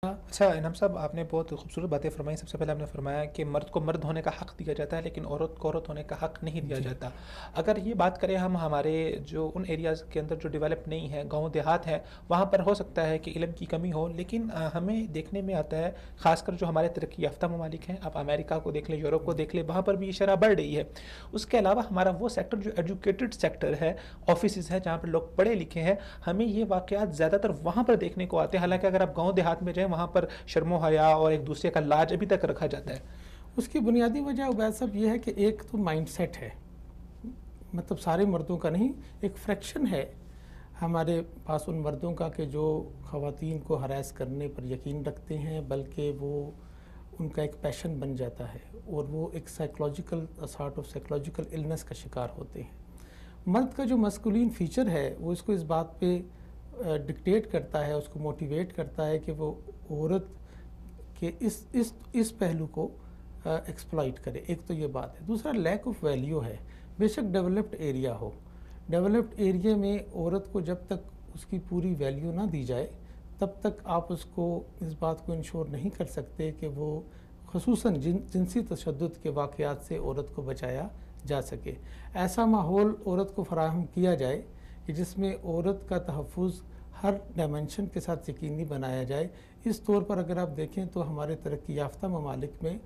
اچھا انعام صاحب، آپ نے بہت خوبصورت باتیں فرمائی. سب سے پہلے آپ نے فرمایا کہ مرد کو مرد ہونے کا حق دیا جاتا ہے لیکن عورت کو عورت ہونے کا حق نہیں دیا جی جاتا. اگر یہ بات کریں ہم ہمارے جو ان ایریاز کے اندر جو ڈیولپ نہیں ہے، گاؤں دیہات ہے، وہاں پر ہو سکتا ہے کہ علم کی کمی ہو، لیکن ہمیں دیکھنے میں آتا ہے خاص کر جو ہمارے ترقی یافتہ ممالک ہیں، آپ امریکہ کو دیکھ لیں، یورپ کو دیکھ لیں، وہاں پر بھی یہ شرح بڑھ رہی ہے. اس کے علاوہ ہمارا وہ سیکٹر جو ایجوکیٹڈ سیکٹر ہے، آفیسز ہیں جہاں پر لوگ پڑھے لکھے ہیں، ہمیں یہ واقعات زیادہ تر وہاں پر دیکھنے کو آتے ہیں. حالانکہ اگر آپ گاؤں دیہات میں جائیں، وہاں پر شرم و حیا اور ایک دوسرے کا لاج ابھی تک رکھا جاتا ہے. اس کی بنیادی وجہ عبید صاحب یہ ہے کہ ایک تو مائنڈ سیٹ ہے، مطلب سارے مردوں کا نہیں، ایک فریکشن ہے ہمارے پاس ان مردوں کا کہ جو خواتین کو ہراس کرنے پر یقین رکھتے ہیں، بلکہ وہ ان کا ایک پیشن بن جاتا ہے اور وہ ایک psychological sort of psychological illness کا شکار ہوتے ہیں. مرد کا جو مسکولین فیچر ہے وہ اس کو اس بات پہ ڈکٹیٹ کرتا ہے، اس کو موٹیویٹ کرتا ہے کہ وہ عورت کے اس پہلو کو ایکسپلائٹ کرے. ایک تو یہ بات ہے. دوسرا لیک آف ویلیو ہے. بے شک ڈیولپڈ ایریا ہو، ڈیولپڈ ایریا میں عورت کو جب تک اس کی پوری ویلیو نہ دی جائے تب تک آپ اس کو اس بات کو انشور نہیں کر سکتے کہ وہ خصوصاً جنسی تشدد کے واقعات سے عورت کو بچایا جا سکے. ایسا ماحول عورت کو فراہم کیا جائے کہ جس میں عورت کا تحفظ ہر ڈائمنشن کے ساتھ یقینی بنایا جائے. اس طور پر اگر آپ دیکھیں تو ہمارے ترقی یافتہ ممالک میں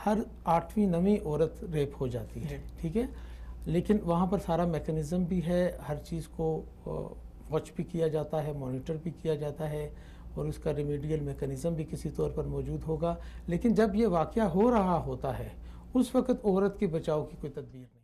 ہر 8ویں 9ویں عورت ریپ ہو جاتی ہے. ٹھیک ہے، لیکن وہاں پر سارا میکنزم بھی ہے، ہر چیز کو واچ بھی کیا جاتا ہے، مانیٹر بھی کیا جاتا ہے، اور اس کا ریمیڈیل میکنزم بھی کسی طور پر موجود ہوگا. لیکن جب یہ واقعہ ہو رہا ہوتا ہے اس وقت عورت کے بچاؤ کی کوئی تدبیر نہیں.